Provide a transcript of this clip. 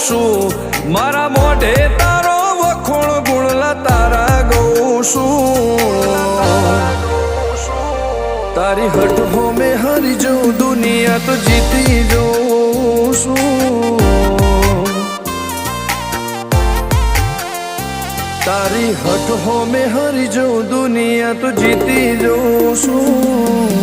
છું મારા મોઢે તારો વખોણ ગુણલા તારા ગઉં છું તારી હટ હો મેં હરી જાઉં દુનિયા તો જીતી જાઉં છું તારી હટ હો મેં હરી જાઉં દુનિયા તો જીતી જાઉં છું